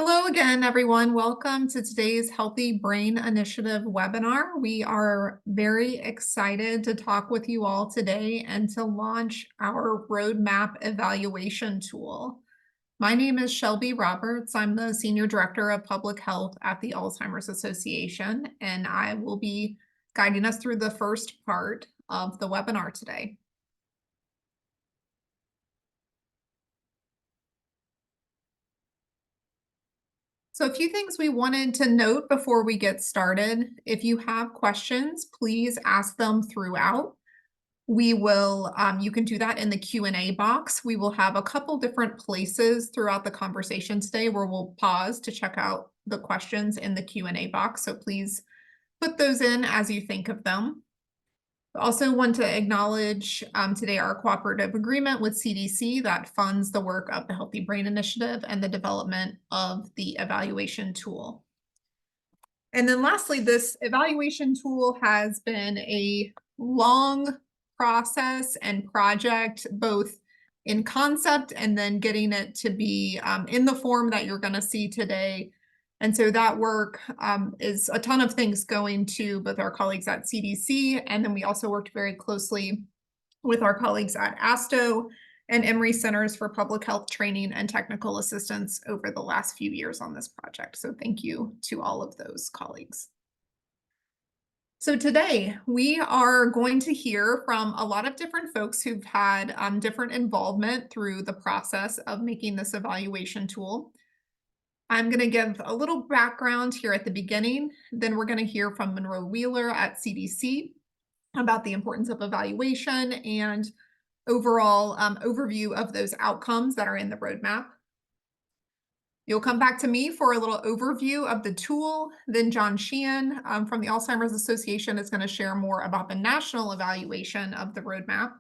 Hello again, everyone. Welcome to today's Healthy Brain Initiative webinar. We are very excited to talk with you all today and to launch our roadmap evaluation tool. My name is Shelby Roberts. I'm the Senior Director of Public Health at the Alzheimer's Association, and I will be guiding us through the first part of the webinar today. So a few things we wanted to note before we get started. If you have questions, please ask them throughout. We will, you can do that in the Q&A box. We will have a couple different places throughout the conversation today where we'll pause to check out the questions in the Q&A box. So please put those in as you think of them. I also want to acknowledge today our cooperative agreement with CDC that funds the work of the Healthy Brain Initiative and the development of the evaluation tool. And then lastly, this evaluation tool has been a long process and project, both in concept and then getting it to be in the form that you're going to see today. And so that work is a ton of things going to both our colleagues at CDC, and then we also worked very closely with our colleagues at ASTHO and Emory Centers for Public Health Training and Technical Assistance over the last few years on this project. So thank you to all of those colleagues. So today we are going to hear from a lot of different folks who've had different involvement through the process of making this evaluation tool. I'm going to give a little background here at the beginning. Then we're going to hear from Monroe Wheeler at CDC about the importance of evaluation and overall overview of those outcomes that are in the roadmap. You'll come back to me for a little overview of the tool. Then John Sheehan from the Alzheimer's Association is going to share more about the national evaluation of the roadmap.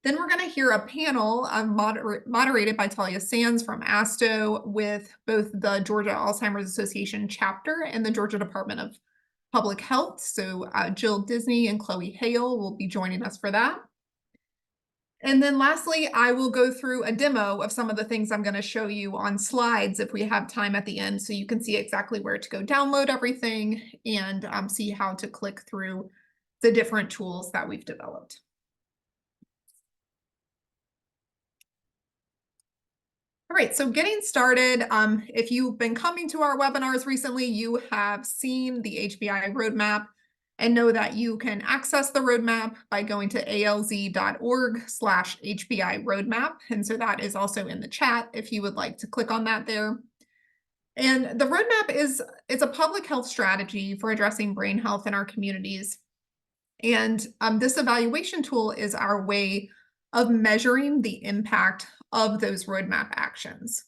Then we're going to hear a panel moderated by Talia Sands from ASTHO with both the Georgia Alzheimer's Association chapter and the Georgia Department of Public Health. So Jill Disney and Chloe Hale will be joining us for that. And then lastly, I will go through a demo of some of the things I'm going to show you on slides if we have time at the end, so you can see exactly where to go download everything and see how to click through the different tools that we've developed. All right, so getting started, if you've been coming to our webinars recently, you have seen the HBI Road Map and know that you can access the roadmap by going to alz.org/HBI roadmap. And so that is also in the chat if you would like to click on that there. And the roadmap it's a public health strategy for addressing brain health in our communities. And this evaluation tool is our way of measuring the impact of those roadmap actions.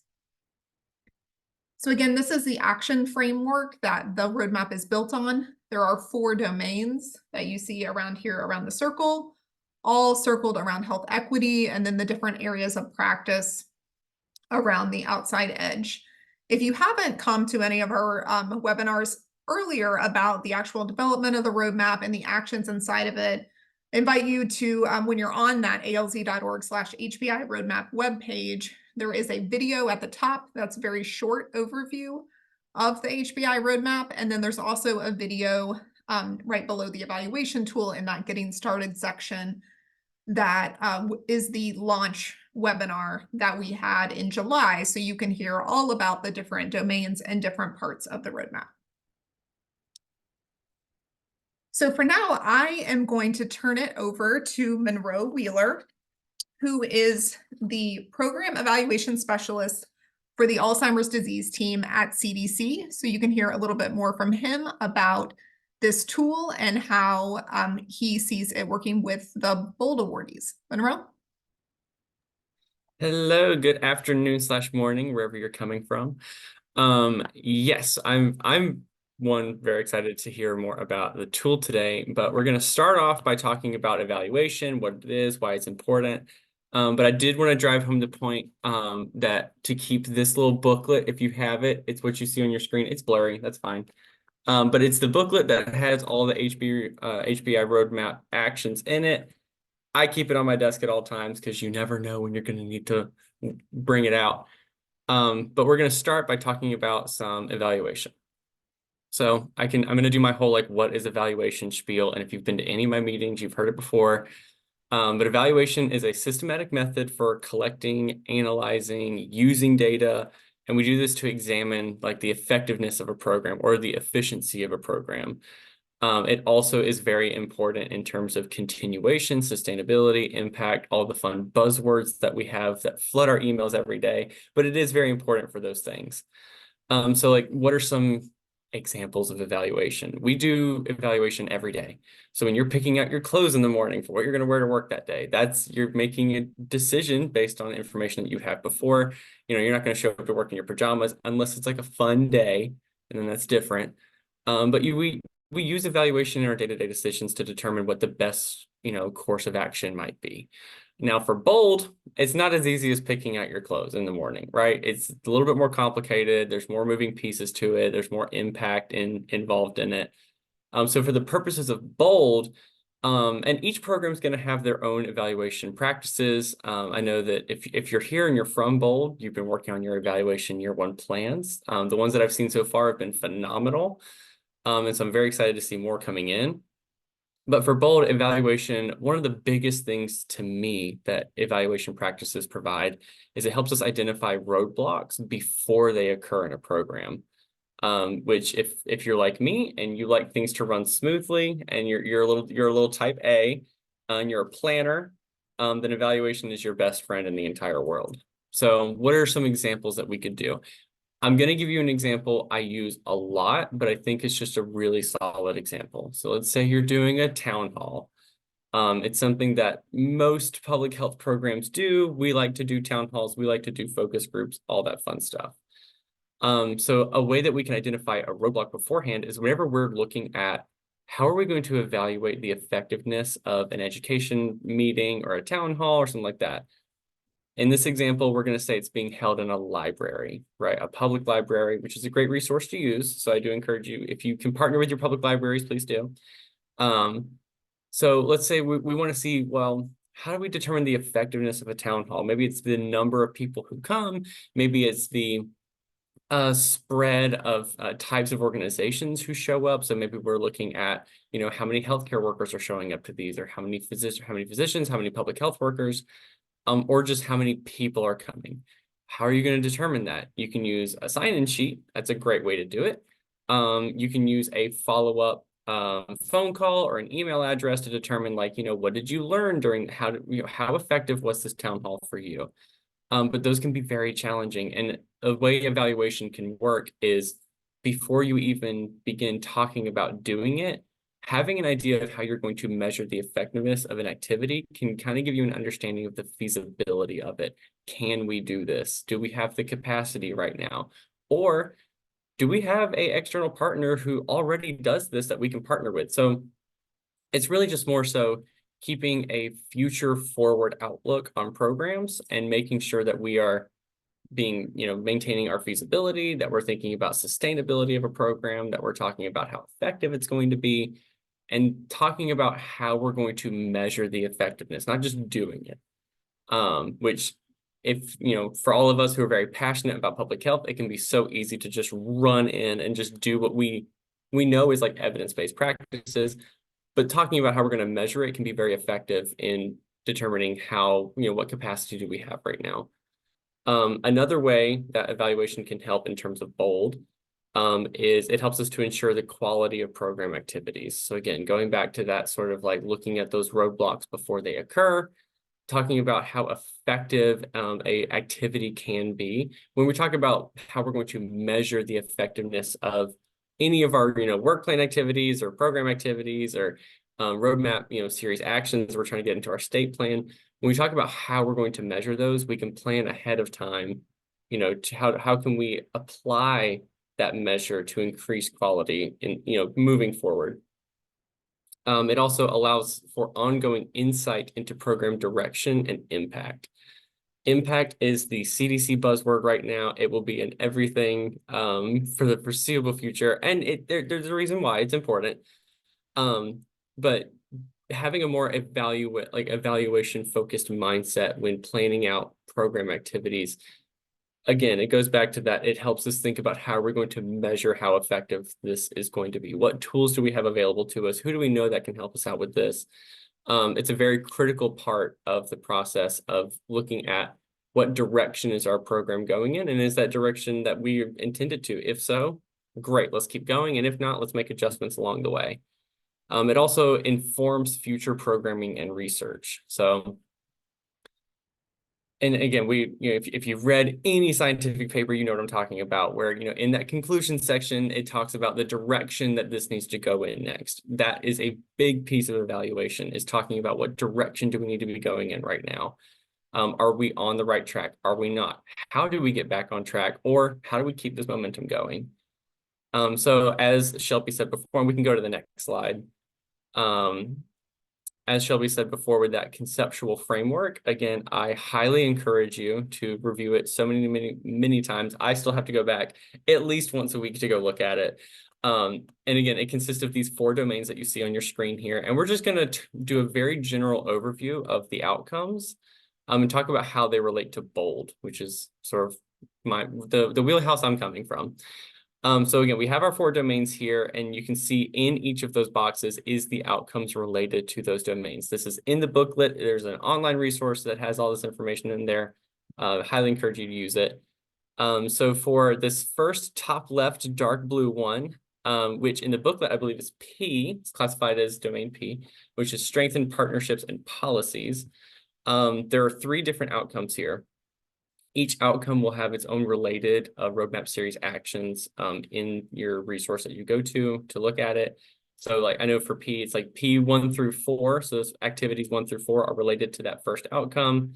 So again, this is the action framework that the roadmap is built on. There are 4 domains that you see around here around the circle, all circled around health equity, and then the different areas of practice around the outside edge. If you haven't come to any of our webinars earlier about the actual development of the roadmap and the actions inside of it, I invite you to, when you're on that alz.org/HBI roadmap webpage, there is a video at the top that's a very short overview of the HBI roadmap. And then there's also a video right below the evaluation tool in that getting started section that is the launch webinar that we had in July. So you can hear all about the different domains and different parts of the roadmap. So for now, I am going to turn it over to Monroe Wheeler, who is the Program Evaluation Specialist for the Alzheimer's disease team at CDC. So you can hear a little bit more from him about this tool and how he sees it working with the BOLD awardees. Monroe? Hello, good afternoon/morning, wherever you're coming from. Yes, I'm very excited to hear more about the tool today, but we're going to start off by talking about evaluation, what it is, why it's important. But I did want to drive home the point that to keep this little booklet, if you have it, it's what you see on your screen. It's blurry, that's fine. But it's the booklet that has all the HBI roadmap actions in it. I keep it on my desk at all times because you never know when you're going to need to bring it out. But we're going to start by talking about some evaluation. So I'm going to do my whole like what is evaluation spiel. And if you've been to any of my meetings, you've heard it before. But evaluation is a systematic method for collecting, analyzing, using data. And we do this to examine like the effectiveness of a program or the efficiency of a program. It also is very important in terms of continuation, sustainability, impact, all the fun buzzwords that we have that flood our emails every day, but it is very important for those things. So like, what are some examples of evaluation? We do evaluation every day. So when you're picking out your clothes in the morning for what you're going to wear to work that day, you're making a decision based on information that you have before. You're not going to show up to work in your pajamas unless it's like a fun day, and then that's different. But we use evaluation in our day-to-day decisions to determine what the best, course of action might be. Now for bold, it's not as easy as picking out your clothes in the morning, right? It's a little bit more complicated. There's more moving pieces to it. There's more impact involved in it. So for the purposes of bold, and each program is going to have their own evaluation practices. I know that if you're here and you're from Bold, you've been working on your evaluation year one plans. The ones that I've seen so far have been phenomenal. And so I'm very excited to see more coming in. But for bold evaluation, one of the biggest things to me that evaluation practices provide is it helps us identify roadblocks before they occur in a program. Which if you're like me and you like things to run smoothly and you're a little type A and you're a planner, then evaluation is your best friend in the entire world. So what are some examples that we could do? I'm going to give you an example I use a lot, but I think it's just a really solid example. So let's say you're doing a town hall. It's something that most public health programs do. We like to do town halls. We like to do focus groups, all that fun stuff. So a way that we can identify a roadblock beforehand is whenever we're looking at how are we going to evaluate the effectiveness of an education meeting or a town hall or something like that. In this example, we're going to say it's being held in a library, right? A public library, which is a great resource to use. So I do encourage you, if you can partner with your public libraries, please do. So let's say we want to see, well, how do we determine the effectiveness of a town hall? Maybe it's the number of people who come. Maybe it's the spread of types of organizations who show up. So maybe we're looking at, how many healthcare workers are showing up to these, or how many physicians, how many public health workers. Or just how many people are coming. How are you going to determine that? You can use a sign-in sheet. That's a great way to do it. You can use a follow-up phone call or an email address to determine, like, what did you learn during how effective was this town hall for you? But those can be very challenging. And a way evaluation can work is before you even begin talking about doing it, having an idea of how you're going to measure the effectiveness of an activity can kind of give you an understanding of the feasibility of it. Can we do this? Do we have the capacity right now? Or do we have an external partner who already does this that we can partner with? So it's really just more so keeping a future forward outlook on programs and making sure that we are maintaining our feasibility, that we're thinking about sustainability of a program, that we're talking about how effective it's going to be, and talking about how we're going to measure the effectiveness, not just doing it. Which for all of us who are very passionate about public health, it can be so easy to just run in and just do what we know is like evidence-based practices. But talking about how we're going to measure it can be very effective in determining how, what capacity do we have right now. Another way that evaluation can help in terms of bold is it helps us to ensure the quality of program activities. So again, going back to that sort of like looking at those roadblocks before they occur, talking about how effective a activity can be. When we talk about how we're going to measure the effectiveness of any of our, work plan activities or program activities or roadmap, series actions we're trying to get into our state plan. When we talk about how we're going to measure those, we can plan ahead of time, to how can we apply that measure to increase quality in, moving forward. It also allows for ongoing insight into program direction and impact. Impact is the CDC buzzword right now. It will be in everything for the foreseeable future. And there's a reason why it's important. But having a more evaluation focused mindset when planning out program activities again, it goes back to that. It helps us think about how we're going to measure how effective this is going to be. What tools do we have available to us? Who do we know that can help us out with this? It's a very critical part of the process of looking at what direction is our program going in, and is that direction that we intended to? If so, great, let's keep going. And if not, let's make adjustments along the way. It also informs future programming and research. So, and again, if you've read any scientific paper, you know what I'm talking about, where, in that conclusion section, it talks about the direction that this needs to go in next. That is a big piece of evaluation, is talking about what direction do we need to be going in right now. Are we on the right track? Are we not? How do we get back on track? Or how do we keep this momentum going? So as Shelby said before, and we can go to the next slide. As Shelby said before, with that conceptual framework, again, I highly encourage you to review it so many times. I still have to go back at least once a week to go look at it. And again, it consists of these 4 domains that you see on your screen here. And we're just going to do a very general overview of the outcomes, and talk about how they relate to BOLD, which is sort of the wheelhouse I'm coming from. So again, we have our 4 domains here, and you can see in each of those boxes is the outcomes related to those domains. This is in the booklet. There's an online resource that has all this information in there. Highly encourage you to use it. So for this first top left dark blue one, which in the booklet I believe is P, it's classified as domain P, which is strengthen partnerships and policies. There are 3 different outcomes here. Each outcome will have its own related roadmap series actions in your resource that you go to look at it. So like I know for P, it's like P1 through 4. So those activities 1 through 4 are related to that first outcome.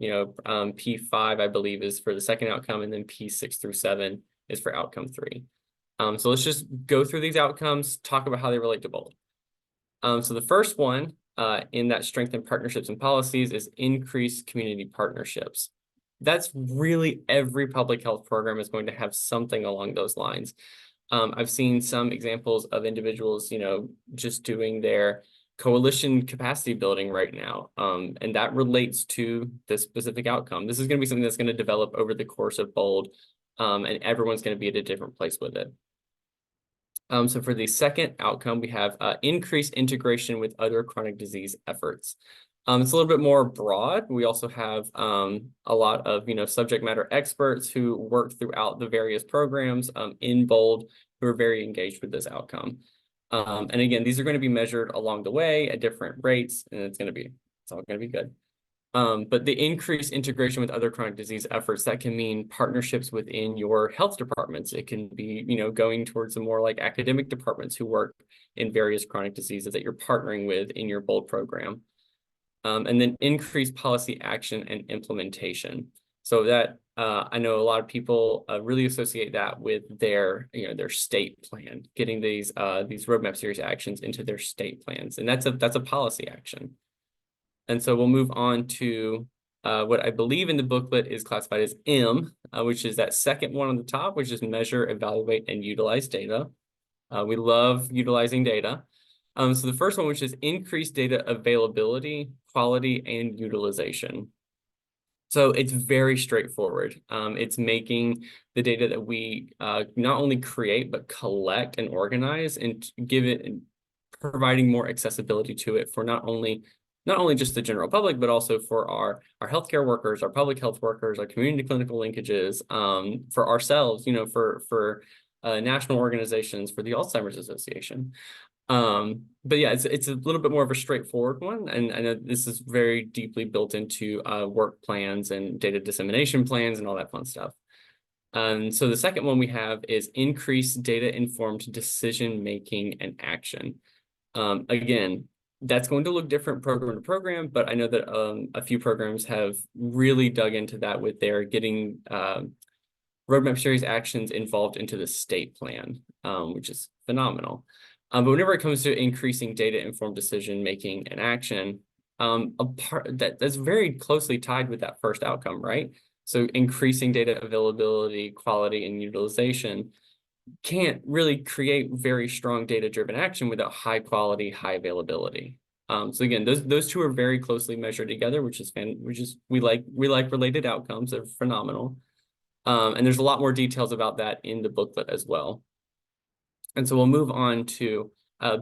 P5, I believe, is for the second outcome, and then P6 through 7 is for outcome 3. So let's just go through these outcomes, talk about how they relate to both. So the first one in that strengthen partnerships and policies is increase community partnerships. That's really every public health program is going to have something along those lines. I've seen some examples of individuals, just doing their coalition capacity building right now. And that relates to this specific outcome. This is going to be something that's going to develop over the course of BOLD, and everyone's going to be at a different place with it. So for the second outcome, we have increased integration with other chronic disease efforts. It's a little bit more broad. We also have a lot of subject matter experts who work throughout the various programs in BOLD who are very engaged with this outcome. And again, these are going to be measured along the way at different rates, and it's all going to be good. But the increased integration with other chronic disease efforts, that can mean partnerships within your health departments. It can be, going towards the more like academic departments who work in various chronic diseases that you're partnering with in your BOLD program. And then increased policy action and implementation. So that I know a lot of people really associate that with their state plan, getting these roadmap series actions into their state plans, and that's a policy action. And so we'll move on to what I believe in the booklet is classified as M, which is that second one on the top, which is measure, evaluate, and utilize data. We love utilizing data. So the first one, which is increased data availability, quality, and utilization. So it's very straightforward. It's making the data that we not only create, but collect and organize, and providing more accessibility to it for not only just the general public, but also for our healthcare workers, our public health workers, our community clinical linkages, for ourselves, for national organizations, for the Alzheimer's Association. But yeah, it's a little bit more of a straightforward one, and I know this is very deeply built into work plans and data dissemination plans and all that fun stuff. So the second one we have is increased data-informed decision-making and action. Again, that's going to look different program to program, but I know that a few programs have really dug into that with their getting roadmap series actions involved into the state plan, which is phenomenal. But whenever it comes to increasing data-informed decision-making and action, that's very closely tied with that first outcome, right? So increasing data availability, quality, and utilization can't really create very strong data-driven action without high quality, high availability. So again, those two are very closely measured together, which is we like related outcomes. They're phenomenal. And there's a lot more details about that in the booklet as well. And so we'll move on to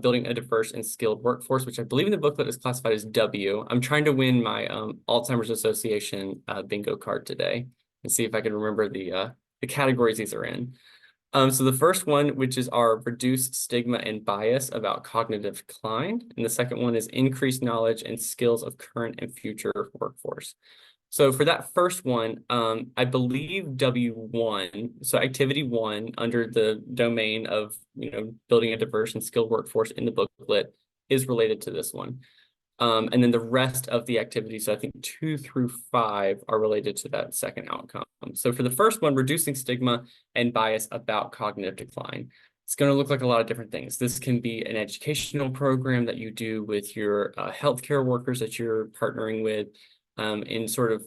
building a diverse and skilled workforce, which I believe in the booklet is classified as W. I'm trying to win my Alzheimer's Association bingo card today and see if I can remember the categories these are in. So the first one, which is our reduce stigma and bias about cognitive decline. And the second one is increased knowledge and skills of current and future workforce. So for that first one, I believe W1, so activity 1 under the domain of, building a diverse and skilled workforce in the booklet is related to this one. And then the rest of the activities, so I think 2 through 5 are related to that second outcome. So for the first one, reducing stigma and bias about cognitive decline, it's going to look like a lot of different things. This can be an educational program that you do with your healthcare workers that you're partnering with, in sort of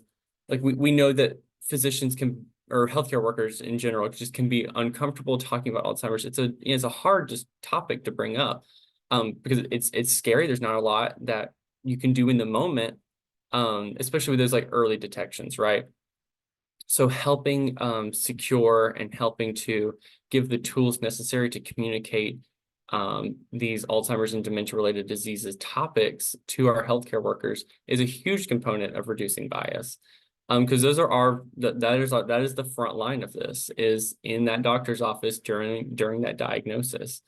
like we know that physicians can, or healthcare workers in general, just can be uncomfortable talking about Alzheimer's. It's a hard just topic to bring up, because it's scary. There's not a lot that you can do in the moment, especially with those like early detections, right? So helping secure and helping to give the tools necessary to communicate these Alzheimer's and dementia-related diseases topics to our healthcare workers is a huge component of reducing bias. Because those are that is the front line of this, is in that doctor's office during that diagnosis.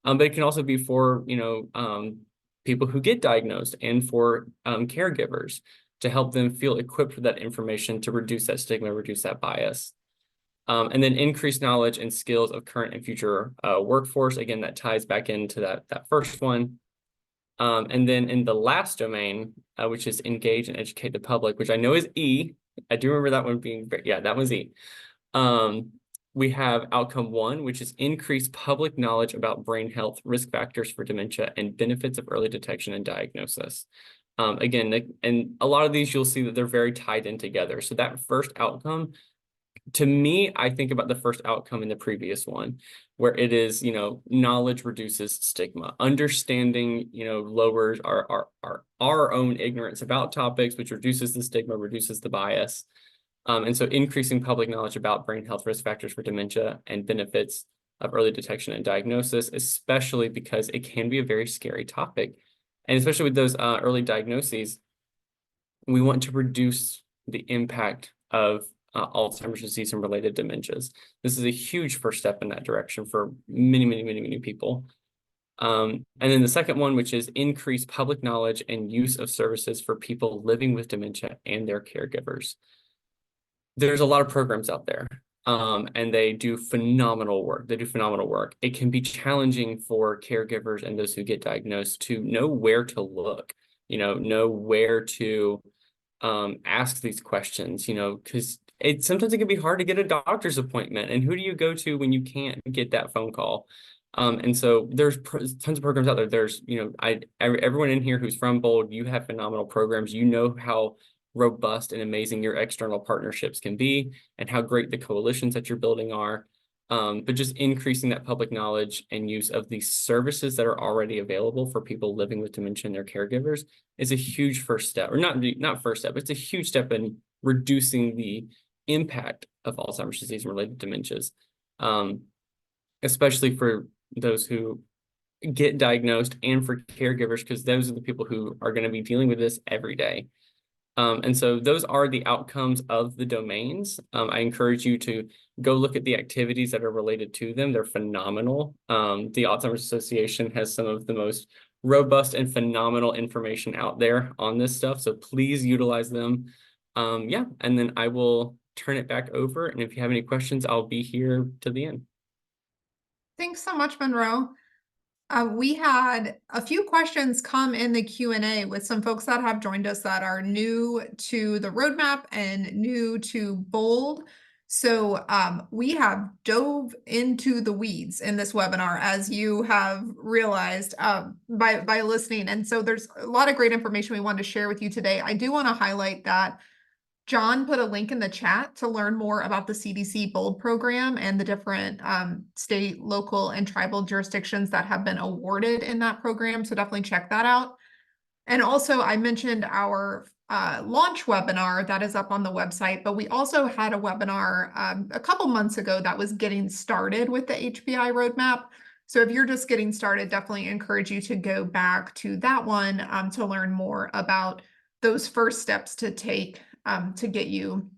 But it can also be for people who get diagnosed and for caregivers to help them feel equipped with that information to reduce that stigma, reduce that bias. And then increase knowledge and skills of current and future workforce. Again, that ties back into that first one. And then in the last domain, which is engage and educate the public, which I know is E. I do remember that one being, yeah, that was E. We have outcome 1, which is increase public knowledge about brain health, risk factors for dementia, and benefits of early detection and diagnosis. Again, and a lot of these, you'll see that they're very tied in together. So that first outcome, to me, I think about the first outcome in the previous one, where it is, knowledge reduces stigma. Understanding, lowers our own ignorance about topics, which reduces the stigma, reduces the bias. And so increasing public knowledge about brain health risk factors for dementia and benefits of early detection and diagnosis, especially because it can be a very scary topic. And especially with those early diagnoses, we want to reduce the impact of Alzheimer's disease and related dementias. This is a huge first step in that direction for many, many, many, many people. And then the second one, which is increase public knowledge and use of services for people living with dementia and their caregivers. There's a lot of programs out there, and they do phenomenal work. It can be challenging for caregivers and those who get diagnosed to know where to look, know where to ask these questions, because sometimes it can be hard to get a doctor's appointment, and who do you go to when you can't get that phone call? And so there's tons of programs out there. There's, everyone in here who's from Bold, you have phenomenal programs. You know how robust and amazing your external partnerships can be and how great the coalitions that you're building are. But just increasing that public knowledge and use of these services that are already available for people living with dementia and their caregivers is a huge first step, or not first step, it's a huge step in reducing the impact of Alzheimer's disease and related dementias, especially for those who get diagnosed and for caregivers, because those are the people who are going to be dealing with this every day. And so those are the outcomes of the domains. I encourage you to go look at the activities that are related to them. They're phenomenal. The Alzheimer's Association has some of the most robust and phenomenal information out there on this stuff. So please utilize them. Yeah, and then I will turn it back over. And if you have any questions, I'll be here to the end. Thanks so much, Monroe. We had a few questions come in the Q&A with some folks that have joined us that are new to the roadmap and new to Bold. So we have dove into the weeds in this webinar, as you have realized by listening. And so there's a lot of great information we wanted to share with you today. I do want to highlight that John put a link in the chat to learn more about the CDC Bold program and the different state, local, and tribal jurisdictions that have been awarded in that program. So definitely check that out. And also I mentioned our launch webinar that is up on the website, but we also had a webinar a couple months ago that was getting started with the HBI Road Map. So if you're just getting started, definitely encourage you to go back to that one to learn more about those first steps to take to get you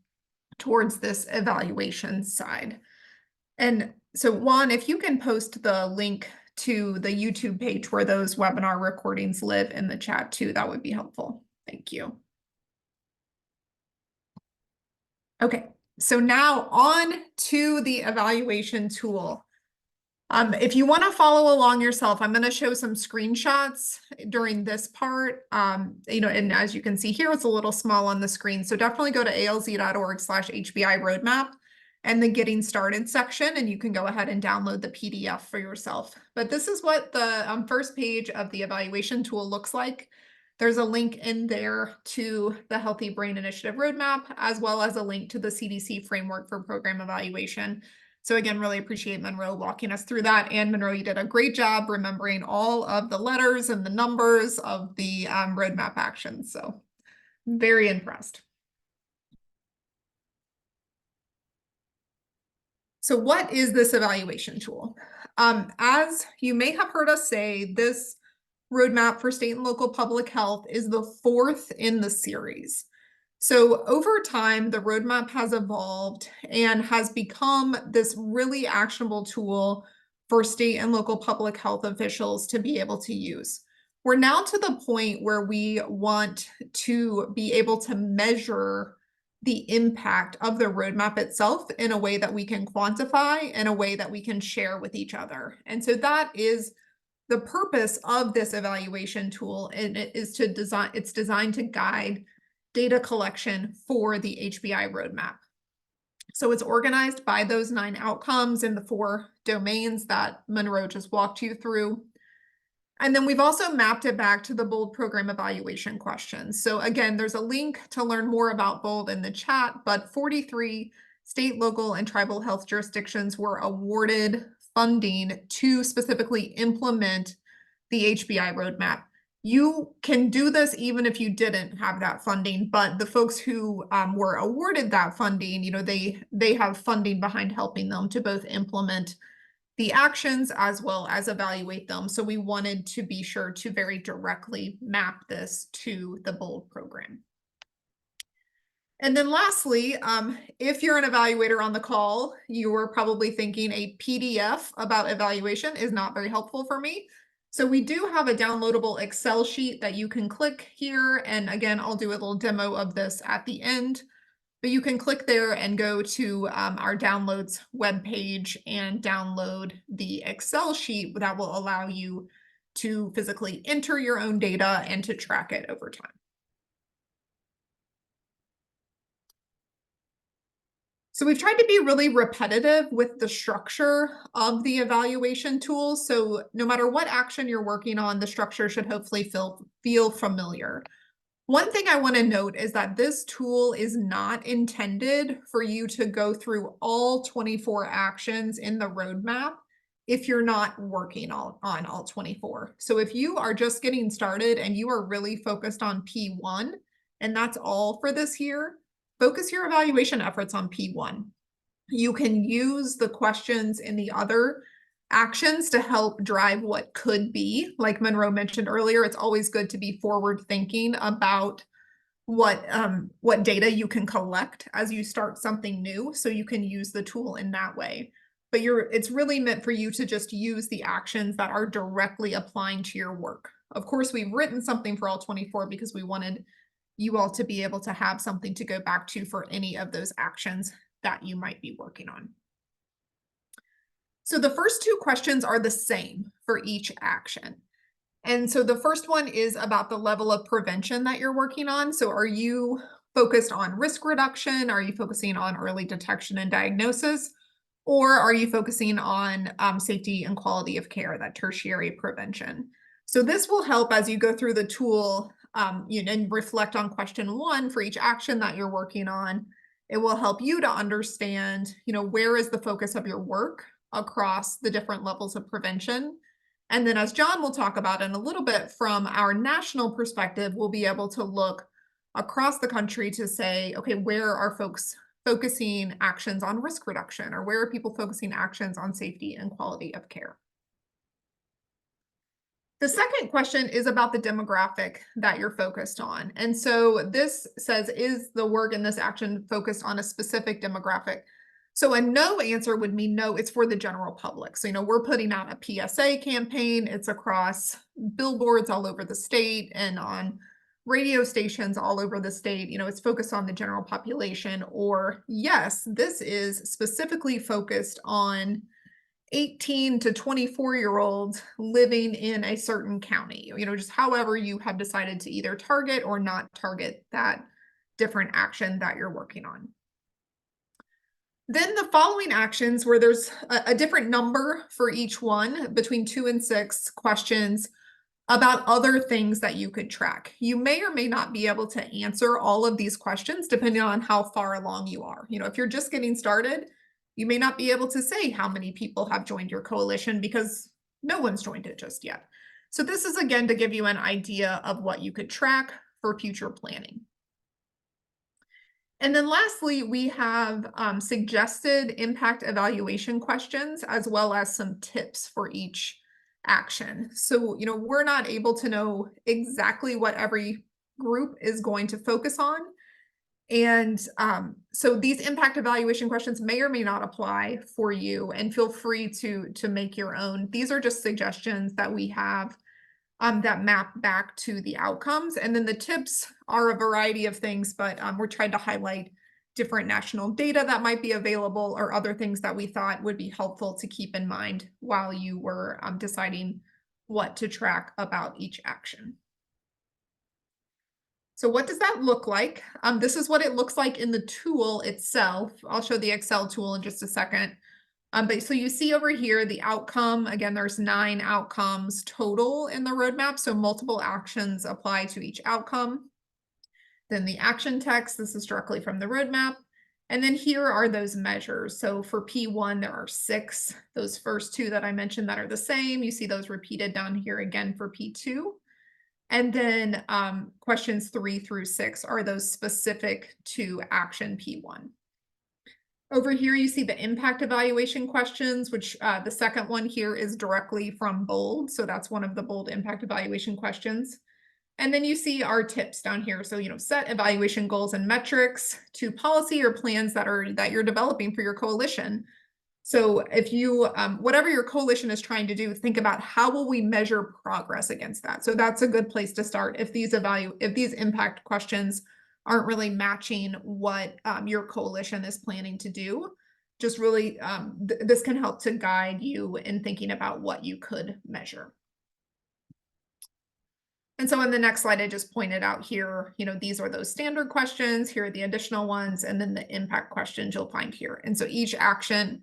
towards this evaluation side. And so Juan, if you can post the link to the YouTube page where those webinar recordings live in the chat too, that would be helpful. Thank you. Okay, so now on to the evaluation tool. If you want to follow along yourself, I'm going to show some screenshots during this part. And as you can see here, it's a little small on the screen. So definitely go to alz.org/HBI Road Map and the Getting Started section, and you can go ahead and download the PDF for yourself. But this is what the first page of the evaluation tool looks like. There's a link in there to the Healthy Brain Initiative Roadmap, as well as a link to the CDC framework for program evaluation. So again, really appreciate Monroe walking us through that. And Monroe, you did a great job remembering all of the letters and the numbers of the roadmap actions. So very impressed. So what is this evaluation tool? As you may have heard us say, this roadmap for state and local public health is the fourth in the series. So over time, the roadmap has evolved and has become this really actionable tool for state and local public health officials to be able to use. We're now to the point where we want to be able to measure the impact of the roadmap itself in a way that we can quantify, in a way that we can share with each other. And so that is the purpose of this evaluation tool, and it's designed to guide data collection for the HBI roadmap. So it's organized by those 9 outcomes in the 4 domains that Monroe just walked you through. And then we've also mapped it back to the BOLD program evaluation questions. So again, there's a link to learn more about BOLD in the chat, but 43 state, local, and tribal health jurisdictions were awarded funding to specifically implement the HBI roadmap. You can do this even if you didn't have that funding, but the folks who were awarded that funding, they have funding behind helping them to both implement the actions as well as evaluate them. So we wanted to be sure to very directly map this to the BOLD program. And then lastly, if you're an evaluator on the call, you are probably thinking a PDF about evaluation is not very helpful for me. So we do have a downloadable Excel sheet that you can click here. And again, I'll do a little demo of this at the end. But you can click there and go to our downloads webpage and download the Excel sheet that will allow you to physically enter your own data and to track it over time. So we've tried to be really repetitive with the structure of the evaluation tool. So no matter what action you're working on, the structure should hopefully feel familiar. One thing I want to note is that this tool is not intended for you to go through all 24 actions in the roadmap if you're not working on all 24. So if you are just getting started and you are really focused on P1, and that's all for this year, focus your evaluation efforts on P1. You can use the questions in the other actions to help drive what could be. Like Monroe mentioned earlier, it's always good to be forward thinking about what data you can collect as you start something new, so you can use the tool in that way. But it's really meant for you to just use the actions that are directly applying to your work. Of course, we've written something for all 24 because we wanted you all to be able to have something to go back to for any of those actions that you might be working on. So the first 2 questions are the same for each action. And so the first one is about the level of prevention that you're working on. So are you focused on risk reduction? Are you focusing on early detection and diagnosis? Or are you focusing on safety and quality of care, that tertiary prevention? So this will help as you go through the tool and reflect on question 1 for each action that you're working on. It will help you to understand, where is the focus of your work across the different levels of prevention, And then as John will talk about in a little bit, from our national perspective, we'll be able to look across the country to say, okay, where are folks focusing actions on risk reduction, or where are people focusing actions on safety and quality of care? The second question is about the demographic that you're focused on. And so this says, is the work in this action focused on a specific demographic? So a no answer would mean no, it's for the general public. So, we're putting out a PSA campaign. It's across billboards all over the state and on radio stations all over the state. It's focused on the general population. Or yes, this is specifically focused on 18 to 24-year-olds living in a certain county, just however you have decided to either target or not target that different action that you're working on. Then the following actions, where there's a different number for each one, between 2 and 6 questions about other things that you could track. You may or may not be able to answer all of these questions depending on how far along you are. If you're just getting started, you may not be able to say how many people have joined your coalition because no one's joined it just yet. So this is, again, to give you an idea of what you could track for future planning. And then lastly, we have suggested impact evaluation questions, as well as some tips for each action. So, we're not able to know exactly what every group is going to focus on. And so these impact evaluation questions may or may not apply for you, and feel free to make your own. These are just suggestions that we have that map back to the outcomes. And then the tips are a variety of things, but we're trying to highlight different national data that might be available, or other things that we thought would be helpful to keep in mind while you were deciding what to track about each action. So what does that look like? This is what it looks like in the tool itself. I'll show the Excel tool in just a second. But so you see over here the outcome. Again, there's 9 outcomes total in the roadmap, so multiple actions apply to each outcome. Then the action text, this is directly from the roadmap. And then here are those measures. So for P1, there are 6. Those first 2 that I mentioned that are the same. You see those repeated down here again for P2. And then questions 3 through 6 are those specific to action P1. Over here, you see the impact evaluation questions, which the second one here is directly from BOLD. So that's one of the BOLD impact evaluation questions. And then you see our tips down here. So, set evaluation goals and metrics to policy or plans that you're developing for your coalition. So if you, whatever your coalition is trying to do, think about how will we measure progress against that. So that's a good place to start if these impact questions aren't really matching what your coalition is planning to do. Just really, this can help to guide you in thinking about what you could measure. And so in the next slide, I just pointed out here, these are those standard questions. Here are the additional ones, and then the impact questions you'll find here. And so each action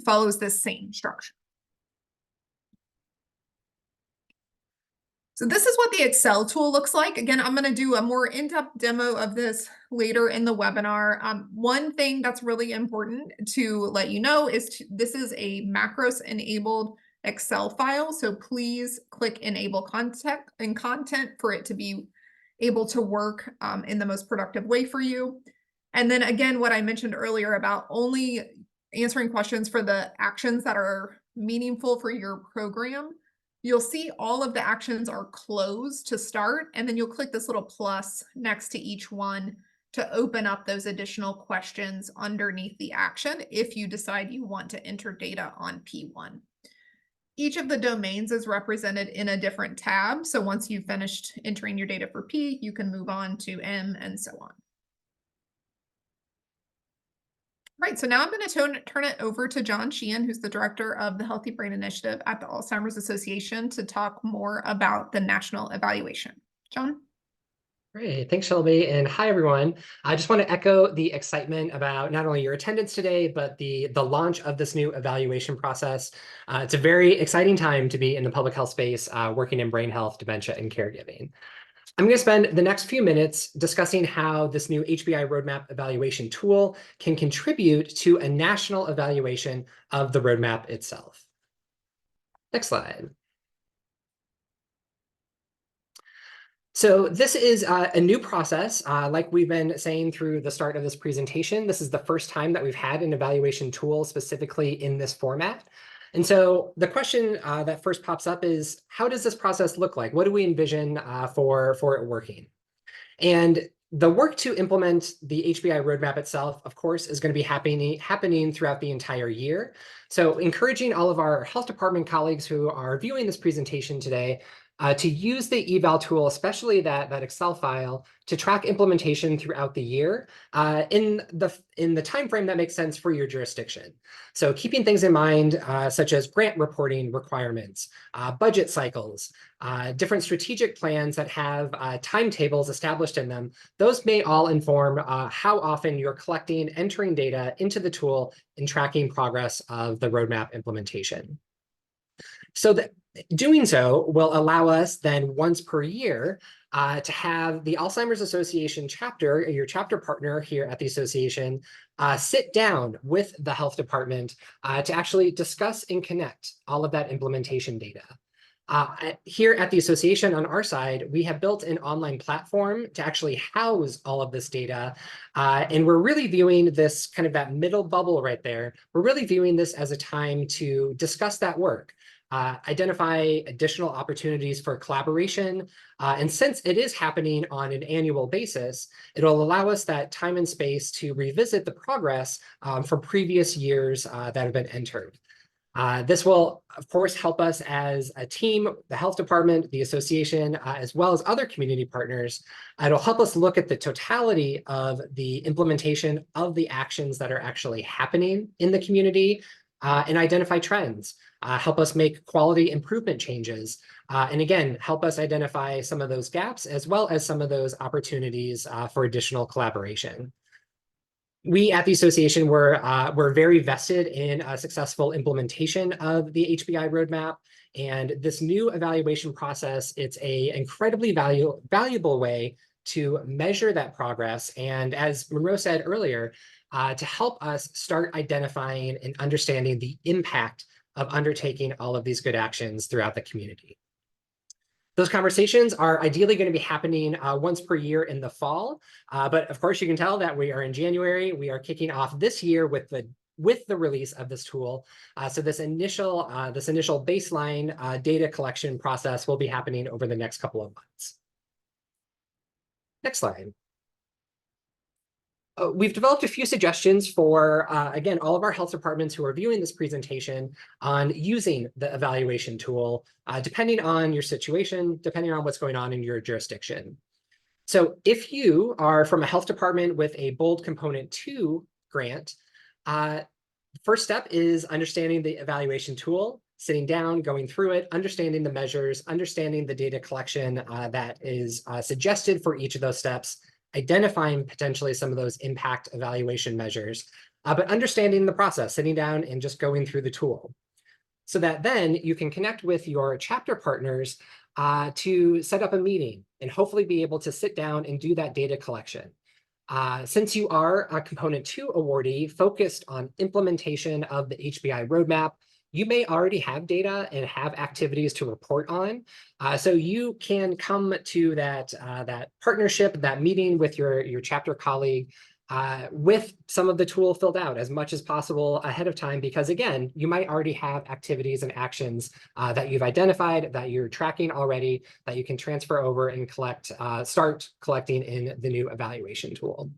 follows this same structure. So this is what the Excel tool looks like. Again, I'm going to do a more in-depth demo of this later in the webinar. One thing that's really important to let you know is this is a macros-enabled Excel file. So please click Enable Content for it to be able to work in the most productive way for you. And then again, what I mentioned earlier about only answering questions for the actions that are meaningful for your program. You'll see all of the actions are closed to start, and then you'll click this little plus next to each one to open up those additional questions underneath the action if you decide you want to enter data on P1. Each of the domains is represented in a different tab. So once you've finished entering your data for P, you can move on to M and so on. Right, so now I'm going to turn it over to John Sheehan, who's the director of the Healthy Brain Initiative at the Alzheimer's Association, to talk more about the national evaluation. John? Great, thanks, Shelby, and hi, everyone. I just want to echo the excitement about not only your attendance today, but the launch of this new evaluation process. It's a very exciting time to be in the public health space, working in brain health, dementia, and caregiving. I'm going to spend the next few minutes discussing how this new HBI roadmap evaluation tool can contribute to a national evaluation of the roadmap itself. Next slide. So this is a new process. Like we've been saying through the start of this presentation, this is the first time that we've had an evaluation tool specifically in this format. And so the question that first pops up is, how does this process look like? What do we envision for it working? And the work to implement the HBI roadmap itself, of course, is going to be happening throughout the entire year. So encouraging all of our health department colleagues who are viewing this presentation today to use the eval tool, especially that Excel file, to track implementation throughout the year in the time frame that makes sense for your jurisdiction. So keeping things in mind, such as grant reporting requirements, budget cycles, different strategic plans that have timetables established in them, those may all inform how often you're collecting, entering data into the tool and tracking progress of the roadmap implementation. So that doing so will allow us then once per year to have the Alzheimer's Association chapter, your chapter partner here at the association, sit down with the health department to actually discuss and connect all of that implementation data. Here at the association on our side, we have built an online platform to actually house all of this data. And we're really viewing this kind of that middle bubble right there. We're really viewing this as a time to discuss that work. Identify additional opportunities for collaboration. And since it is happening on an annual basis, it'll allow us that time and space to revisit the progress from previous years that have been entered. This will, of course, help us as a team, the health department, the association, as well as other community partners. It'll help us look at the totality of the implementation of the actions that are actually happening in the community and identify trends. Help us make quality improvement changes, and again, help us identify some of those gaps as well as some of those opportunities for additional collaboration. We at the association were very vested in a successful implementation of the HBI roadmap, and this new evaluation process, it's an incredibly valuable way to measure that progress. And as Monroe said earlier, to help us start identifying and understanding the impact of undertaking all of these good actions throughout the community. Those conversations are ideally going to be happening once per year in the fall. But of course, you can tell that we are in January. We are kicking off this year with the release of this tool. So this initial baseline data collection process will be happening over the next couple of months. Next slide. We've developed a few suggestions for, again, all of our health departments who are viewing this presentation on using the evaluation tool, depending on your situation, depending on what's going on in your jurisdiction. So if you are from a health department with a bold component 2 grant, first step is understanding the evaluation tool, sitting down, going through it, understanding the measures, understanding the data collection that is suggested for each of those steps, identifying potentially some of those impact evaluation measures, but understanding the process, sitting down and just going through the tool. So that then you can connect with your chapter partners to set up a meeting and hopefully be able to sit down and do that data collection. Since you are a component 2 awardee focused on implementation of the HBI roadmap, you may already have data and have activities to report on. So you can come to that partnership, that meeting with your chapter colleague with some of the tool filled out as much as possible ahead of time, because again, you might already have activities and actions that you've identified, that you're tracking already, that you can transfer over and start collecting in the new evaluation tool.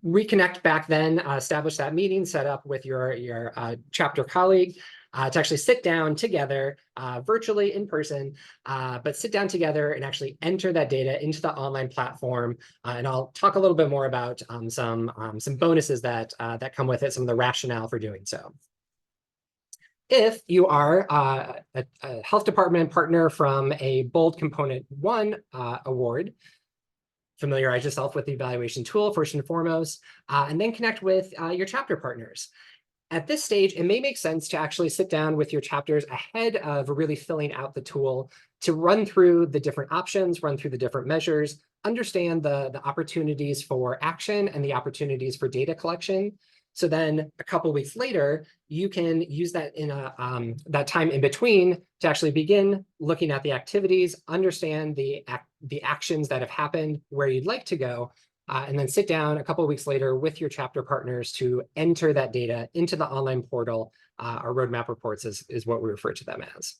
Reconnect back then, establish that meeting, set up with your chapter colleague to actually sit down together, virtually in person, but sit down together and actually enter that data into the online platform. And I'll talk a little bit more about some bonuses that come with it, some of the rationale for doing so. If you are a health department partner from a bold component 1 award, familiarize yourself with the evaluation tool first and foremost, and then connect with your chapter partners. At this stage, it may make sense to actually sit down with your chapters ahead of really filling out the tool to run through the different options, run through the different measures, understand the opportunities for action and the opportunities for data collection, So then a couple weeks later, you can use that in that time in between to actually begin looking at the activities, understand the actions that have happened, where you'd like to go, and then sit down a couple of weeks later with your chapter partners to enter that data into the online portal. Our roadmap reports is what we refer to them as.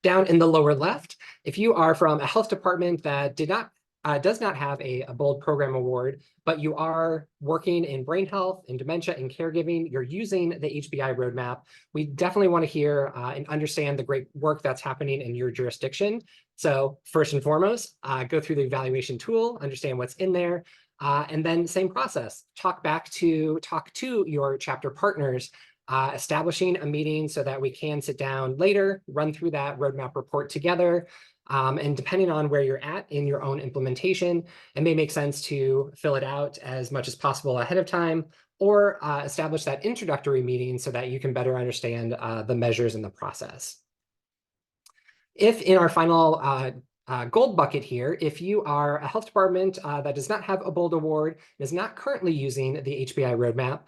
Down in the lower left, if you are from a health department that does not have a BOLD program award, but you are working in brain health, in dementia, and caregiving, you're using the HBI Road Map, we definitely want to hear and understand the great work that's happening in your jurisdiction. So first and foremost, go through the evaluation tool, understand what's in there, and then same process, talk to your chapter partners, establishing a meeting so that we can sit down later, run through that roadmap report together. And depending on where you're at in your own implementation, it may make sense to fill it out as much as possible ahead of time, or establish that introductory meeting so that you can better understand the measures in the process. If in our final gold bucket here, if you are a health department that does not have a BOLD award and is not currently using the HBI roadmap,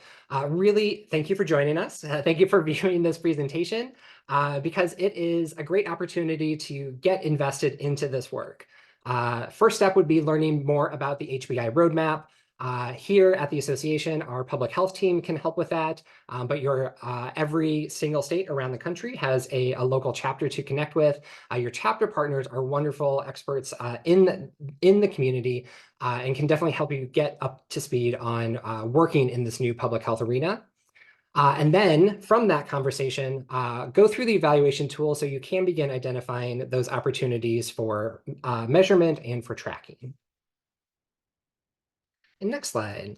really thank you for joining us. Thank you for viewing this presentation, because it is a great opportunity to get invested into this work. First step would be learning more about the HBI roadmap. Here at the association, our public health team can help with that, but every single state around the country has a local chapter to connect with. Your chapter partners are wonderful experts in the community and can definitely help you get up to speed on working in this new public health arena. And then from that conversation, go through the evaluation tool so you can begin identifying those opportunities for measurement and for tracking. And next slide.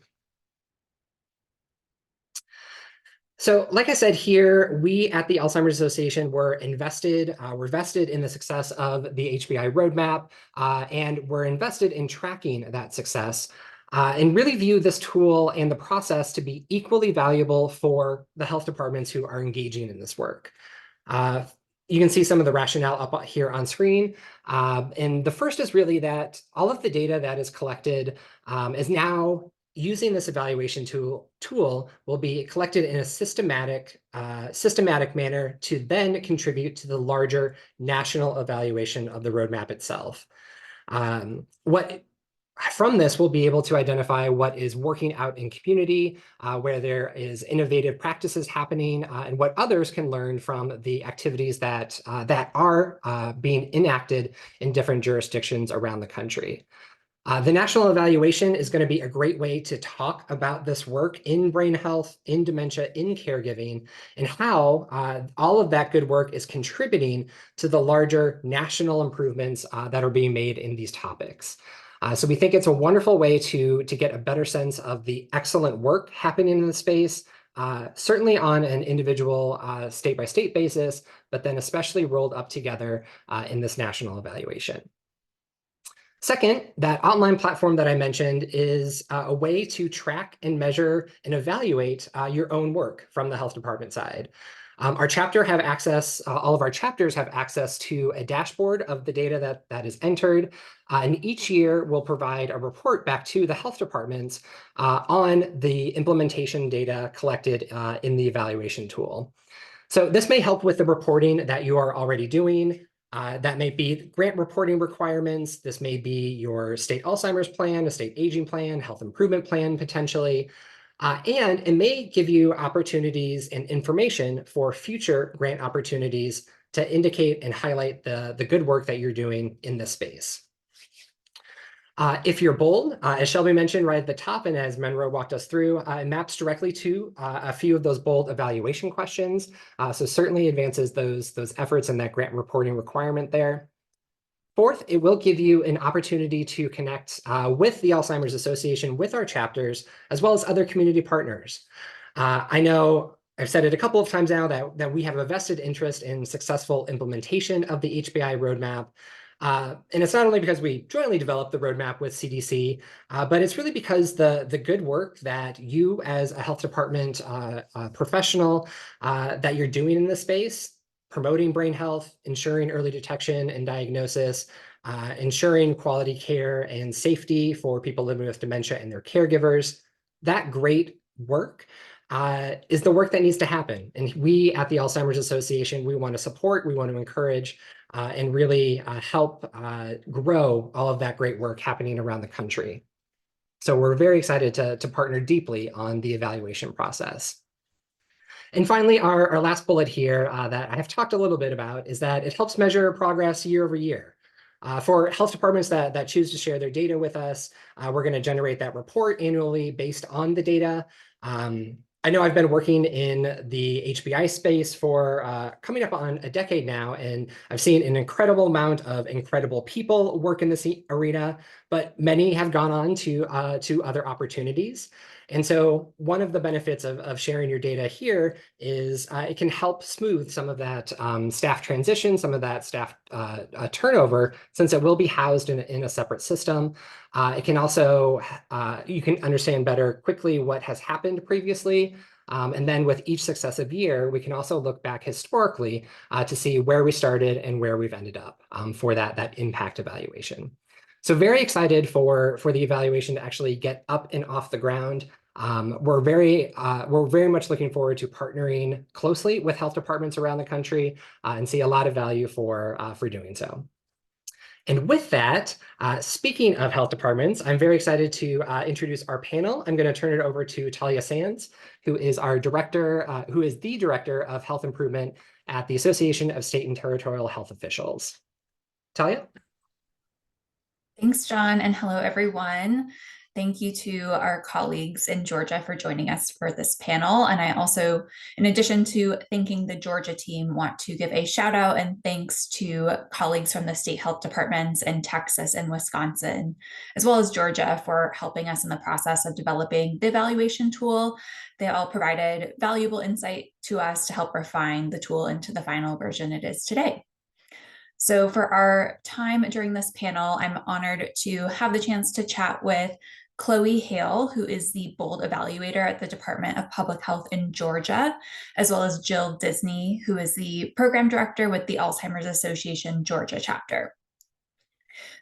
So like I said here, we at the Alzheimer's Association were vested in the success of the HBI roadmap, and we're invested in tracking that success, and really view this tool and the process to be equally valuable for the health departments who are engaging in this work. You can see some of the rationale up here on screen. And the first is really that all of the data that is collected is now using this evaluation tool will be collected in a systematic manner to then contribute to the larger national evaluation of the roadmap itself. From this, we'll be able to identify what is working out in community, where there is innovative practices happening, and what others can learn from the activities that are being enacted in different jurisdictions around the country. The national evaluation is going to be a great way to talk about this work in brain health, in dementia, in caregiving, and how all of that good work is contributing to the larger national improvements that are being made in these topics. So we think it's a wonderful way to get a better sense of the excellent work happening in the space, certainly on an individual state-by-state basis, but then especially rolled up together in this national evaluation. Second, that online platform that I mentioned is a way to track and measure and evaluate your own work from the health department side. Our chapter have access, all of our chapters have access to a dashboard of the data that is entered. And each year we'll provide a report back to the health departments on the implementation data collected in the evaluation tool. So this may help with the reporting that you are already doing. That may be grant reporting requirements. This may be your state Alzheimer's plan, a state aging plan, health improvement plan, potentially. And it may give you opportunities and information for future grant opportunities to indicate and highlight the good work that you're doing in this space. If you're BOLD, as Shelby mentioned right at the top, and as Monroe walked us through, it maps directly to a few of those BOLD evaluation questions. So certainly advances those efforts and that grant reporting requirement there. Fourth, it will give you an opportunity to connect with the Alzheimer's Association, with our chapters, as well as other community partners. I know I've said it a couple of times now that we have a vested interest in successful implementation of the HBI roadmap. And it's not only because we jointly developed the roadmap with CDC, but it's really because the good work that you as a health department professional that you're doing in this space, promoting brain health, ensuring early detection and diagnosis, ensuring quality care and safety for people living with dementia and their caregivers, that great work is the work that needs to happen. And we at the Alzheimer's Association, we want to support, we want to encourage, and really help grow all of that great work happening around the country. So we're very excited to partner deeply on the evaluation process. And finally, our last bullet here that I have talked a little bit about is that it helps measure progress year over year. For health departments that choose to share their data with us, we're going to generate that report annually based on the data. I know I've been working in the HBI space for coming up on a decade now, and I've seen an incredible amount of incredible people work in this arena, but many have gone on to other opportunities. And so one of the benefits of sharing your data here is it can help smooth some of that staff transition, some of that staff turnover, since it will be housed in a separate system. It can also, you can understand better quickly what has happened previously. And then with each successive year, we can also look back historically to see where we started and where we've ended up for that impact evaluation. So very excited for the evaluation to actually get up and off the ground. We're very much looking forward to partnering closely with health departments around the country and see a lot of value for doing so. And with that, speaking of health departments, I'm very excited to introduce our panel. I'm going to turn it over to Talia Sands, who is our director, who is the director of health improvement at the Association of State and Territorial Health Officials. Talia? Thanks, John, and hello, everyone. Thank you to our colleagues in Georgia for joining us for this panel. And I also, in addition to thanking the Georgia team, want to give a shout out and thanks to colleagues from the state health departments in Texas and Wisconsin, as well as Georgia, for helping us in the process of developing the evaluation tool. They all provided valuable insight to us to help refine the tool into the final version it is today. So for our time during this panel, I'm honored to have the chance to chat with Chloe Hale, who is the BOLD evaluator at the Department of Public Health in Georgia, as well as Jill Disney, who is the program director with the Alzheimer's Association Georgia chapter.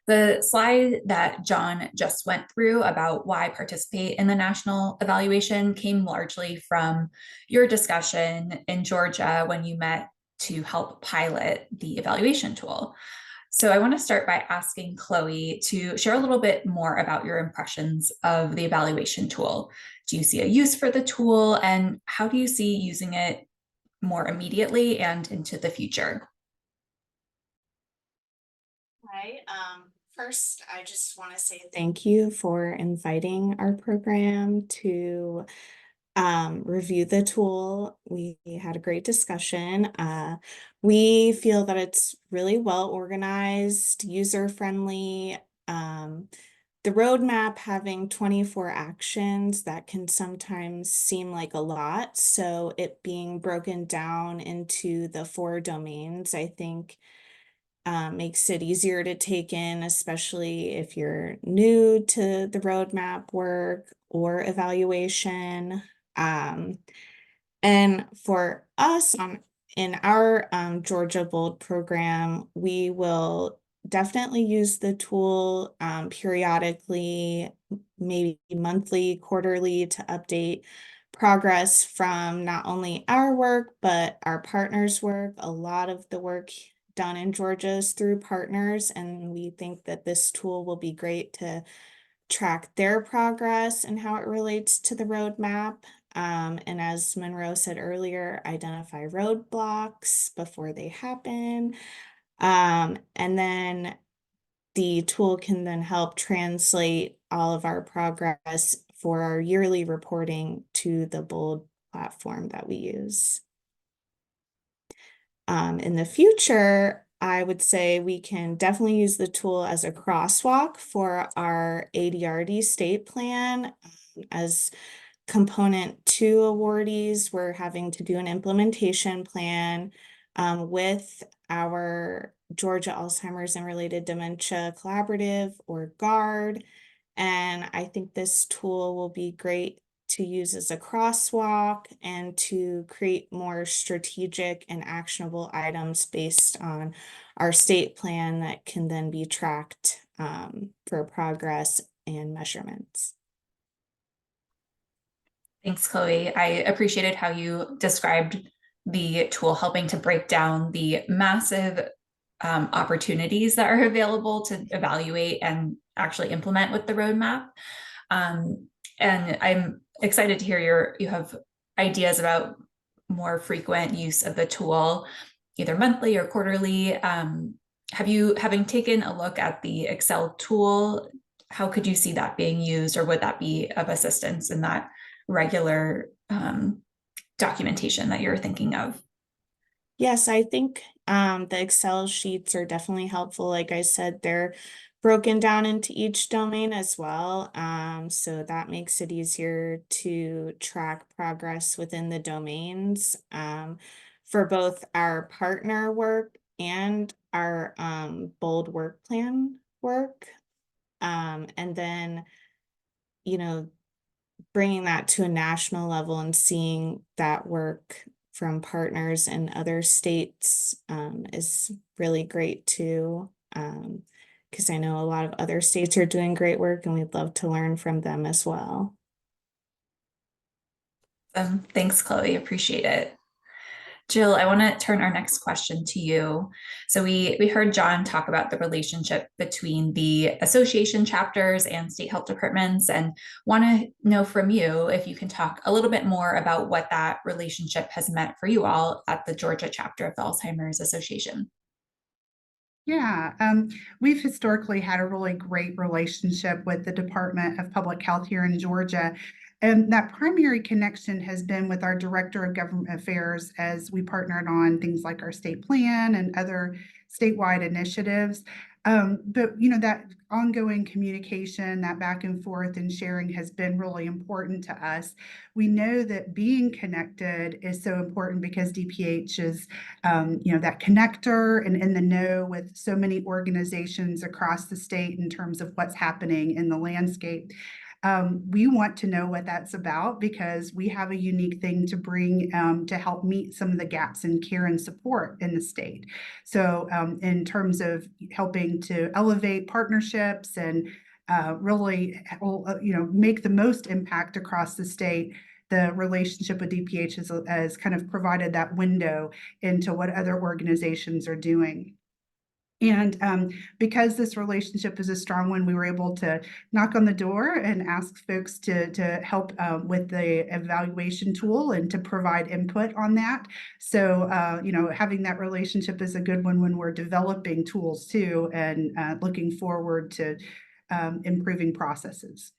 The slide that John just went through about why participate in the national evaluation came largely from your discussion in Georgia when you met to help pilot the evaluation tool. So I want to start by asking Chloe to share a little bit more about your impressions of the evaluation tool. Do you see a use for the tool, and how do you see using it more immediately and into the future? Hi, first, I just want to say thank you for inviting our program to review the tool. We had a great discussion. We feel that it's really well organized, user-friendly. The roadmap having 24 actions, that can sometimes seem like a lot. So it being broken down into the 4 domains, I think makes it easier to take in, especially if you're new to the roadmap work or evaluation. And for us in our Georgia BOLD program, we will definitely use the tool periodically, maybe monthly, quarterly, to update progress from not only our work, but our partners' work. A lot of the work done in Georgia is through partners, and we think that this tool will be great to track their progress and how it relates to the roadmap. And as Monroe said earlier, identify roadblocks before they happen. And then the tool can then help translate all of our progress for our yearly reporting to the BOLD platform that we use. In the future, I would say we can definitely use the tool as a crosswalk for our ADRD state plan. As component 2 awardees, we're having to do an implementation plan with our Georgia Alzheimer's and Related Dementia Collaborative, or GARD. And I think this tool will be great to use as a crosswalk and to create more strategic and actionable items based on our state plan that can then be tracked for progress and measurements. Thanks, Chloe. I appreciated how you described the tool helping to break down the massive opportunities that are available to evaluate and actually implement with the roadmap. And I'm excited to hear you have ideas about more frequent use of the tool, either monthly or quarterly. Having taken a look at the Excel tool, how could you see that being used, or would that be of assistance in that regular documentation that you're thinking of? Yes, I think the Excel sheets are definitely helpful. Like I said, they're broken down into each domain as well. So that makes it easier to track progress within the domains for both our partner work and our bold work plan work. And then, you know, bringing that to a national level and seeing that work from partners in other states is really great too. Because I know a lot of other states are doing great work and we'd love to learn from them as well. Thanks, Chloe. Appreciate it. Jill, I want to turn our next question to you. So we heard John talk about the relationship between the association chapters and state health departments, and want to know from you if you can talk a little bit more about what that relationship has meant for you all at the Georgia chapter of the Alzheimer's Association. Yeah, we've historically had a really great relationship with the Department of Public Health here in Georgia. And that primary connection has been with our Director of Government Affairs as we partnered on things like our state plan and other statewide initiatives. But that ongoing communication, that back and forth and sharing has been really important to us. We know that being connected is so important because DPH is, that connector and in the know with so many organizations across the state in terms of what's happening in the landscape. We want to know what that's about because we have a unique thing to bring to help meet some of the gaps in care and support in the state. So in terms of helping to elevate partnerships and really, make the most impact across the state, the relationship with DPH has kind of provided that window into what other organizations are doing. And because this relationship is a strong one, we were able to knock on the door and ask folks to help with the evaluation tool and to provide input on that. So, having that relationship is a good one when we're developing tools too, and looking forward to improving processes.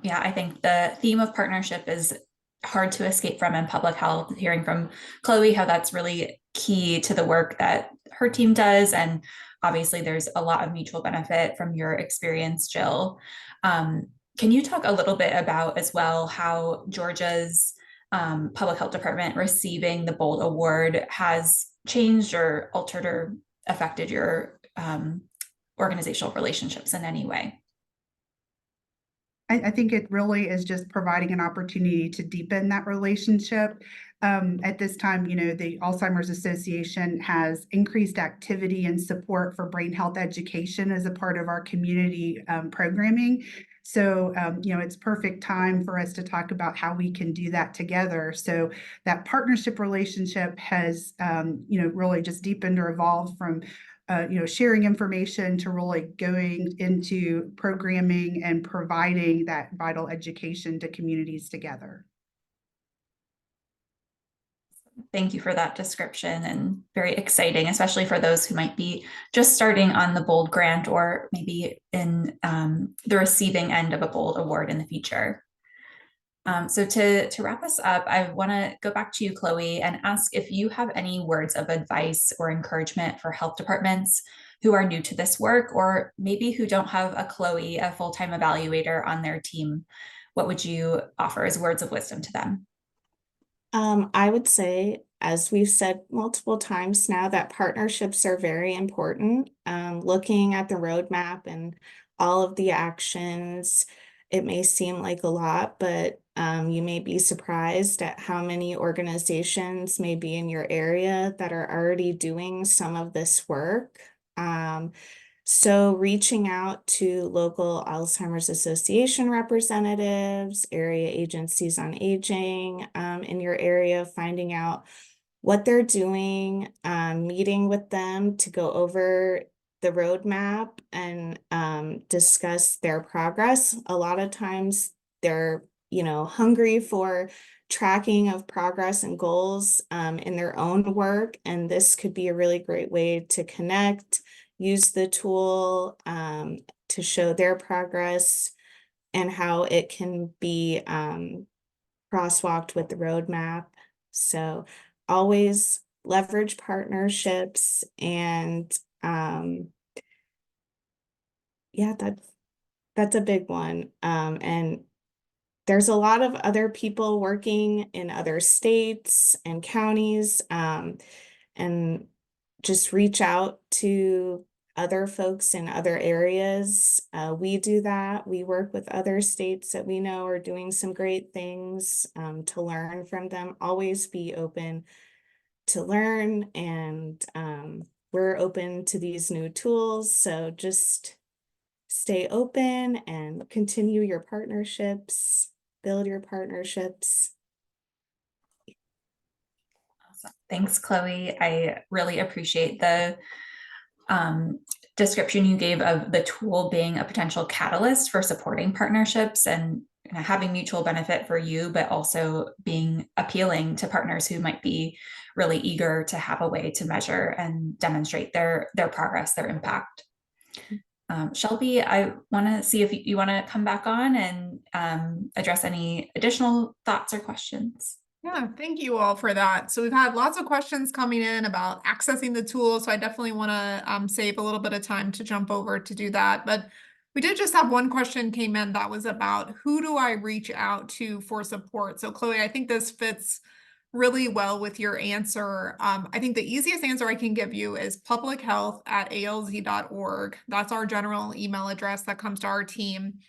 Yeah, I think the theme of partnership is hard to escape from in public health. Hearing from Chloe how that's really key to the work that her team does, and obviously there's a lot of mutual benefit from your experience, Jill. Can you talk a little bit about as well how Georgia's public health department receiving the BOLD award has changed or altered or affected your organizational relationships in any way? I think it really is just providing an opportunity to deepen that relationship. At this time, the Alzheimer's Association has increased activity and support for brain health education as a part of our community programming. So, it's perfect time for us to talk about how we can do that together. So that partnership relationship has, really just deepened or evolved from sharing information to really going into programming and providing that vital education to communities together. Thank you for that description, and very exciting, especially for those who might be just starting on the BOLD grant or maybe in the receiving end of a BOLD award in the future. So to wrap us up, I want to go back to you, Chloe, and ask if you have any words of advice or encouragement for health departments who are new to this work, or maybe who don't have a Chloe, a full-time evaluator on their team. What would you offer as words of wisdom to them? I would say, as we've said multiple times now, that partnerships are very important. Looking at the roadmap and all of the actions, it may seem like a lot, but you may be surprised at how many organizations may be in your area that are already doing some of this work. So reaching out to local Alzheimer's Association representatives, area agencies on aging in your area, finding out what they're doing, meeting with them to go over the roadmap and discuss their progress. A lot of times they're, hungry for tracking of progress and goals in their own work, and this could be a really great way to connect, use the tool to show their progress and how it can be crosswalked with the roadmap. So always leverage partnerships, and yeah, that's a big one. And there's a lot of other people working in other states and counties, and just reach out to other folks in other areas. We do that. We work with other states that we know are doing some great things to learn from them. Always be open to learn, and we're open to these new tools. So just stay open and continue your partnerships, build your partnerships. Awesome. Thanks, Chloe. I really appreciate the description you gave of the tool being a potential catalyst for supporting partnerships and having mutual benefit for you, but also being appealing to partners who might be really eager to have a way to measure and demonstrate their progress, their impact. Shelby, I want to see if you want to come back on and address any additional thoughts or questions. Yeah, thank you all for that. So we've had lots of questions coming in about accessing the tool. So I definitely want to save a little bit of time to jump over to do that. But we did just have one question came in that was about who do I reach out to for support? So Chloe, I think this fits really well with your answer. I think the easiest answer I can give you is publichealth@alz.org. That's our general email address that comes to our team.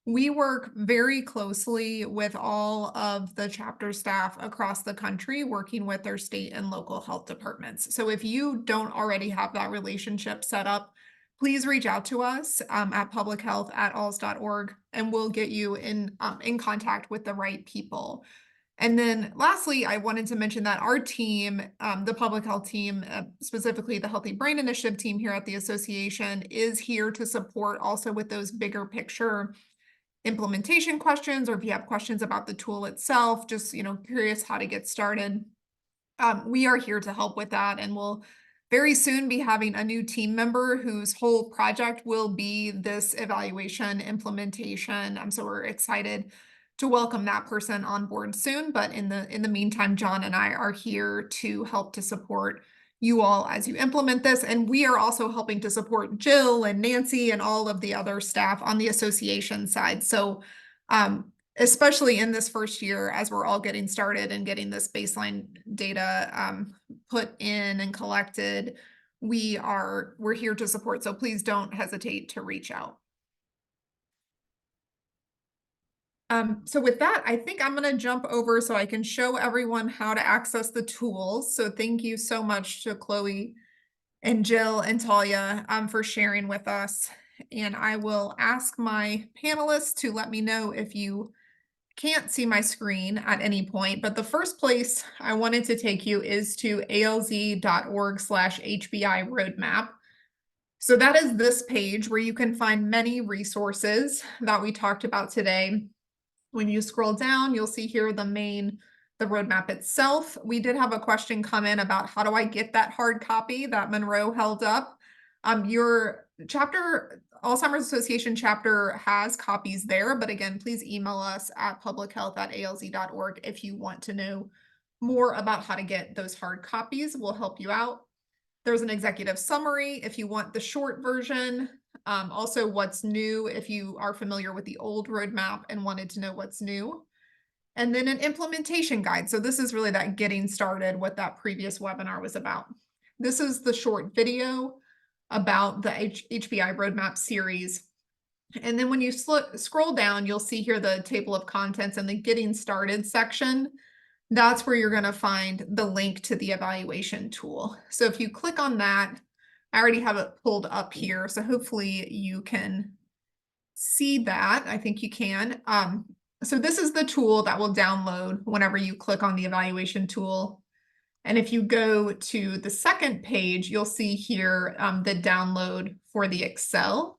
We work very closely with all of the chapter staff across the country, working with their state and local health departments. So if you don't already have that relationship set up, please reach out to us at publichealth@alz.org, and we'll get you in contact with the right people. And then lastly, I wanted to mention that our team, the public health team, specifically the Healthy Brain Initiative team here at the association, is here to support also with those bigger picture implementation questions, or if you have questions about the tool itself, just curious how to get started. We are here to help with that, and we'll very soon be having a new team member whose whole project will be this evaluation implementation. So we're excited to welcome that person on board soon. But in the meantime, John and I are here to help to support you all as you implement this. And we are also helping to support Jill and Nancy and all of the other staff on the association side. So especially in this first year, as we're all getting started and getting this baseline data put in and collected, we're here to support. So please don't hesitate to reach out. So with that, I think I'm going to jump over so I can show everyone how to access the tools. So thank you so much to Chloe and Jill and Talia for sharing with us. And I will ask my panelists to let me know if you can't see my screen at any point. But the first place I wanted to take you is to alz.org/HBI Road Map. So that is this page where you can find many resources that we talked about today. When you scroll down, you'll see here the roadmap itself. We did have a question come in about how do I get that hard copy that Monroe held up. Your chapter, Alzheimer's Association chapter, has copies there, but again, please email us at publichealth@alz.org if you want to know more about how to get those hard copies. We'll help you out. There's an executive summary if you want the short version. Also what's new if you are familiar with the old roadmap and wanted to know what's new. And then an implementation guide. So this is really that getting started, what that previous webinar was about. This is the short video about the HBI roadmap series. And then when you scroll down, you'll see here the table of contents and the getting started section. That's where you're going to find the link to the evaluation tool. So if you click on that, I already have it pulled up here, so hopefully you can see that. I think you can. So this is the tool that will download whenever you click on the evaluation tool. And if you go to the second page, you'll see here the download for the Excel.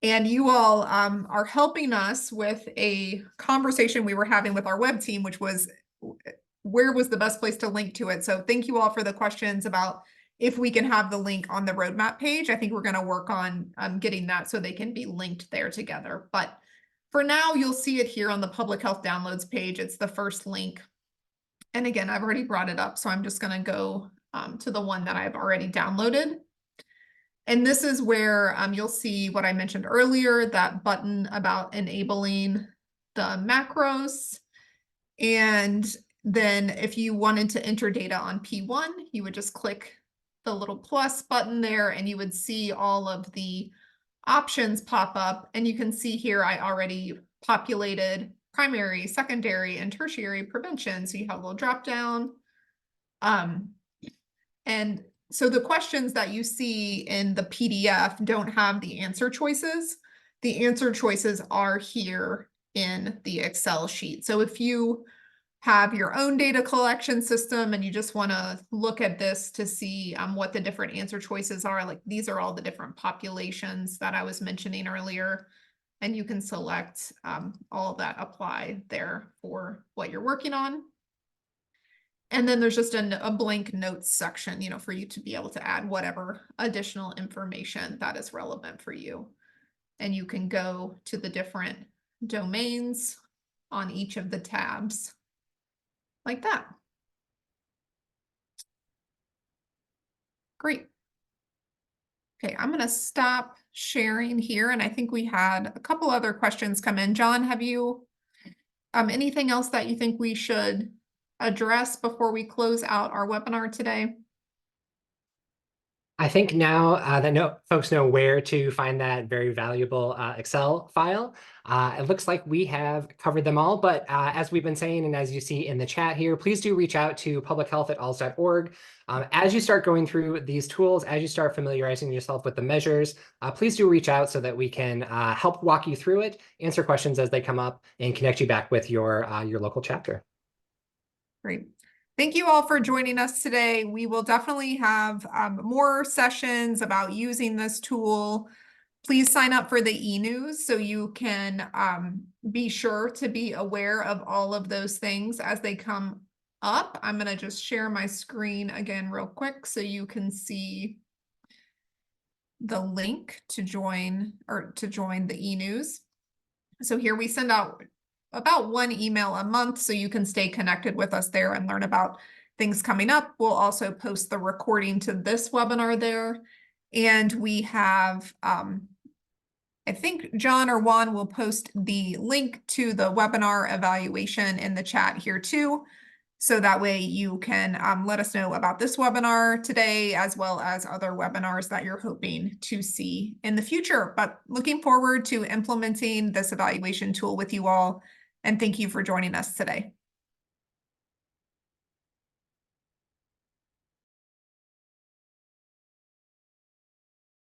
And you all are helping us with a conversation we were having with our web team, which was where was the best place to link to it. So thank you all for the questions about if we can have the link on the roadmap page. I think we're going to work on getting that so they can be linked there together. But for now, you'll see it here on the public health downloads page. It's the first link. And again, I've already brought it up, so I'm just going to go to the one that I've already downloaded. And this is where you'll see what I mentioned earlier, that button about enabling the macros. And then if you wanted to enter data on P1, you would just click the little plus button there and you would see all of the options pop up. And you can see here, I already populated primary, secondary, and tertiary prevention. So you have a little drop down. And so the questions that you see in the PDF don't have the answer choices. The answer choices are here in the Excel sheet. So if you have your own data collection system and you just want to look at this to see what the different answer choices are, like these are all the different populations that I was mentioning earlier, and you can select all of that apply there for what you're working on. And then there's just a blank notes section, you know, for you to be able to add whatever additional information that is relevant for you. And you can go to the different domains on each of the tabs like that. Great. Okay, I'm going to stop sharing here. And I think we had a couple other questions come in. John, have you anything else that you think we should address before we close out our webinar today? I think now that folks know where to find that very valuable Excel file, it looks like we have covered them all. But as we've been saying, and as you see in the chat here, please do reach out to publichealth@alz.org. As you start going through these tools, as you start familiarizing yourself with the measures, please do reach out so that we can help walk you through it, answer questions as they come up, and connect you back with your local chapter. Great. Thank you all for joining us today. We will definitely have more sessions about using this tool. Please sign up for the e-news so you can be sure to be aware of all of those things as they come up. I'm going to just share my screen again real quick so you can see the link to join the e-news. So here we send out about one email a month so you can stay connected with us there and learn about things coming up. We'll also post the recording to this webinar there. And we have, I think John or Juan will post the link to the webinar evaluation in the chat here too. So that way you can let us know about this webinar today, as well as other webinars that you're hoping to see in the future. But looking forward to implementing this evaluation tool with you all. And thank you for joining us today.